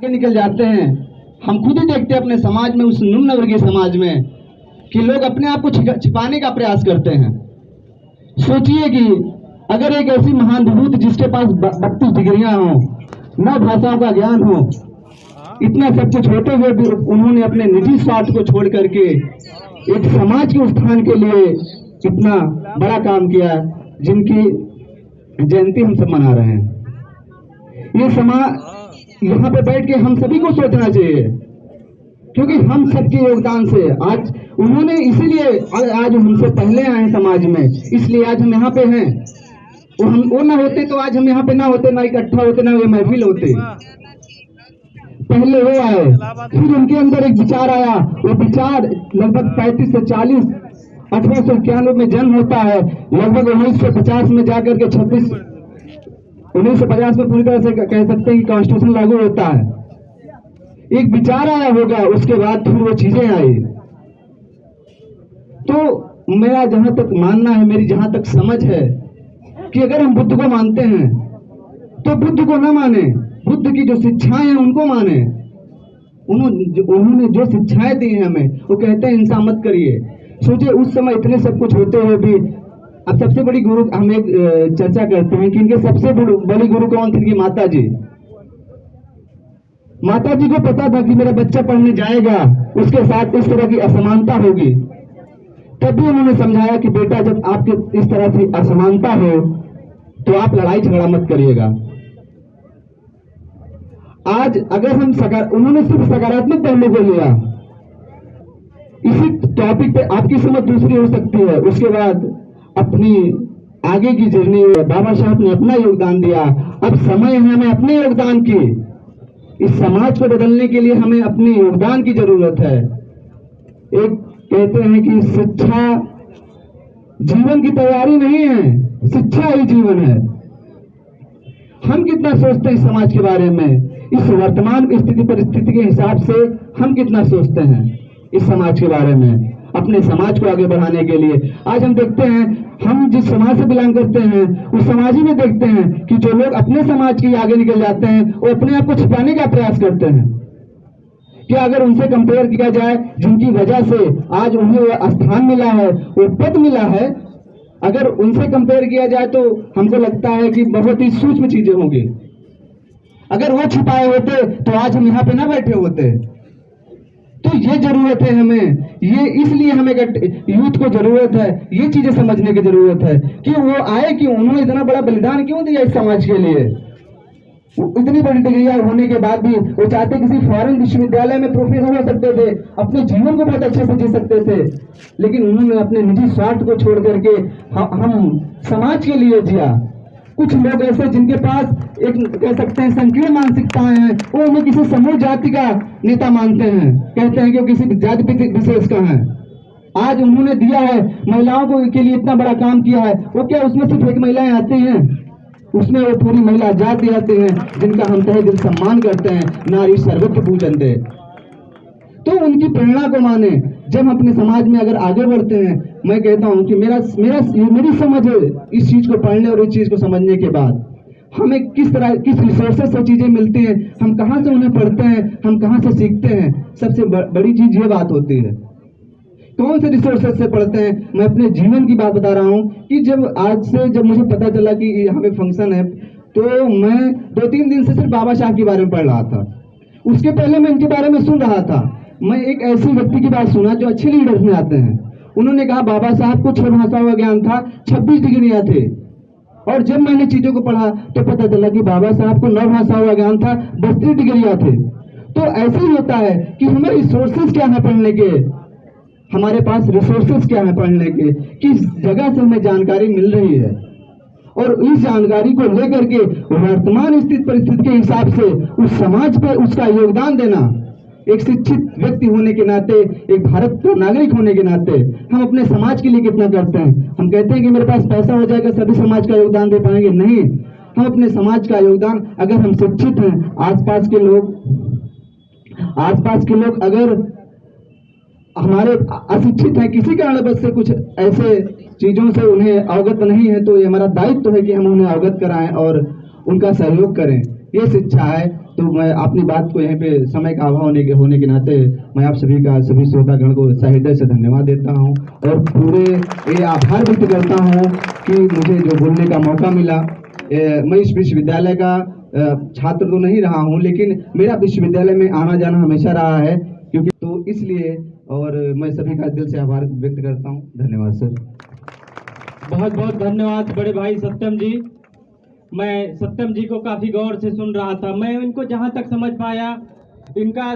आगे निकल जाते हैं। हम खुद ही देखते हैं अपने समाज में, उस निम्न वर्गीय समाज में, कि लोग अपने आप को छिपाने का प्रयास करते हैं। सोचिए कि अगर एक ऐसी महान विभूति जिसके पास 32 डिग्रियां हों, 9 भाषाओं का ज्ञान हो, इतना सब कुछ होते हुए भी उन्होंने अपने निजी स्वार्थ को छोड़ करके एक समाज के उत्थान के लिए इतना बड़ा काम किया, जिनकी जयंती हम सब मना रहे हैं। ये समाज यहाँ पे बैठ के हम सभी को सोचना चाहिए, क्योंकि हम सबके योगदान से आज उन्होंने, इसीलिए आज हमसे पहले आए समाज में, इसलिए आज हम यहाँ पे हैं। वो ना होते तो आज हम यहाँ पे ना होते, ना इकट्ठा होते, ना ये महफिल होते। पहले वो आए, फिर उनके अंदर एक विचार आया। वो विचार लगभग 35 से 40 1891 में जन्म होता है, लगभग 1950 में जाकर के 1950 में पूरी तरह से कह सकते हैं कि कॉन्स्टिट्यूशन लागू होता है। एक विचार आया होगा, उसके बाद फिर वो चीजें आई। तो मेरा जहां तक मानना है, मेरी जहां तक समझ है कि अगर हम बुद्ध को मानते हैं तो बुद्ध को ना माने, बुद्ध की जो शिक्षाएं हैं उनको माने। उन्होंने जो शिक्षाएं दी हैं हमें, वो कहते हैं हिंसा मत करिए। सोचिए उस समय इतने सब कुछ होते हुए भी, अब सबसे बड़ी गुरु हम एक चर्चा करते हैं कि इनके सबसे बड़ी गुरु कौन थी? इनकी माता जी। माता जी को पता था कि मेरा बच्चा पढ़ने जाएगा, उसके साथ इस तरह की असमानता होगी। तभी उन्होंने समझाया कि बेटा, जब आपके इस तरह की असमानता हो तो आप लड़ाई झगड़ा मत करिएगा। आज अगर हम उन्होंने सिर्फ सकारात्मक पहलू को लिया, इसी टॉपिक पे आपकी समझ दूसरी हो सकती है। उसके बाद अपनी आगे की जर्नी, बाबा साहब ने अपना योगदान दिया। अब समय है हमें अपने योगदान की, इस समाज को बदलने के लिए हमें अपने योगदान की जरूरत है। एक कहते हैं कि शिक्षा जीवन की तैयारी नहीं है, शिक्षा ही जीवन है। हम कितना सोचते हैं इस समाज के बारे में, इस वर्तमान स्थिति परिस्थिति के हिसाब से हम कितना सोचते हैं इस समाज के बारे में, अपने समाज को आगे बढ़ाने के लिए। आज हम देखते हैं, हम जिस समाज से बिलोंग करते हैं उस समाज ही में देखते हैं कि जो लोग अपने समाज के आगे निकल जाते हैं वो अपने आप को छिपाने का प्रयास करते हैं। कि अगर उनसे कंपेयर किया जाए, जिनकी वजह से आज उन्हें वो स्थान मिला है, वो पद मिला है, अगर उनसे कंपेयर किया जाए तो हमको लगता है कि बहुत ही सूक्ष्म चीजें होंगी। अगर वो छिपाए होते तो आज हम यहाँ पे ना बैठे होते। तो ये जरूरत है हमें, ये इसलिए हमें यूथ को जरूरत है, ये चीजें समझने की जरूरत है कि वो आए, कि उन्होंने इतना बड़ा बलिदान क्यों दिया इस समाज के लिए। इतनी बड़ी डिग्रियां होने के बाद भी वो चाहते किसी फॉरेन विश्वविद्यालय में प्रोफेसर हो सकते थे, अपने जीवन को बहुत अच्छे से जी सकते थे, लेकिन उन्होंने अपने निजी स्वार्थ को छोड़ करके हम समाज के लिए जिया। कुछ लोग ऐसे जिनके पास एक कह सकते हैं संकीर्ण मानसिकताएं हैं, वो उन्हें किसी समूह जाति का नेता मानते हैं, कहते हैं कि वो किसी जाति विशेष का है। आज उन्होंने दिया है महिलाओं को के लिए इतना बड़ा काम किया है, वो क्या उसमें सिर्फ एक महिलाएं आती हैं? उसमें वो पूरी महिला जाति आते हैं जिनका हम तहे दिल सम्मान करते हैं, नारी सर्वत्र पूजन दे। तो उनकी प्रेरणा को माने। जब हम अपने समाज में अगर आगे बढ़ते हैं, मैं कहता हूं कि मेरी समझ है इस चीज को पढ़ने और इस चीज को समझने के बाद, हमें किस तरह किस रिसोर्सेस से चीजें मिलती हैं, हम कहाँ से उन्हें पढ़ते हैं, हम कहाँ से सीखते हैं। सबसे बड़ी चीज ये बात होती है, कौन से रिसोर्सेस से पढ़ते हैं। मैं अपने जीवन की बात बता रहा हूँ कि जब मुझे पता चला कि यहाँ पे फंक्शन है, तो मैं 2-3 दिन से सिर्फ बाबा साहब के बारे में पढ़ रहा था। उसके पहले मैं इनके बारे में सुन रहा था। मैं एक ऐसे व्यक्ति की बात सुना जो अच्छे लीडर्स में आते हैं। उन्होंने कहा बाबा साहब को 6 भाषाओं का ज्ञान था, 26 डिग्रियां थे। और जब मैंने चीजों को पढ़ा तो पता चला कि बाबा साहब को 9 भाषाओं का ज्ञान था, 32 डिग्रियां थे। तो ऐसे ही होता है कि हमें रिसोर्सेज क्या है पढ़ने के, हमारे पास रिसोर्सेज क्या है पढ़ने के, किस जगह से हमें जानकारी मिल रही है, और इस जानकारी को लेकर के वर्तमान स्थिति परिस्थिति के हिसाब से उस समाज पे उसका योगदान देना। एक शिक्षित व्यक्ति होने के नाते, एक भारत का नागरिक होने के नाते हम अपने समाज के लिए कितना करते हैं। हम कहते हैं कि मेरे पास पैसा हो जाएगा सभी समाज का योगदान दे पाएंगे, नहीं। हम अपने समाज का योगदान, अगर हम शिक्षित हैं, आसपास के लोग अगर हमारे अशिक्षित हैं, किसी कारणवश से कुछ ऐसे चीजों से उन्हें अवगत नहीं है, तो ये हमारा दायित्व है कि हम उन्हें अवगत कराएं और उनका सहयोग करें। ये शिक्षा है। तो तो मैं अपनी बात को यहीं पे समय का अभाव होने के नाते मैं आप सभी का, सभी श्रोतागण को हृदय से धन्यवाद देता हूं और पूरे ये आभार व्यक्त करता हूं कि मुझे जो बोलने का मौका मिला। मैं इस विश्वविद्यालय का छात्र तो नहीं रहा हूं, लेकिन मेरा विश्वविद्यालय में आना जाना हमेशा रहा है, क्योंकि तो इसलिए और मैं सभी का दिल से आभार व्यक्त करता हूं। धन्यवाद सर। बहुत बहुत धन्यवाद बड़े भाई सत्यम जी। मैं सत्यम जी को काफी गौर से सुन रहा था। मैं इनको जहां तक समझ पाया, इनका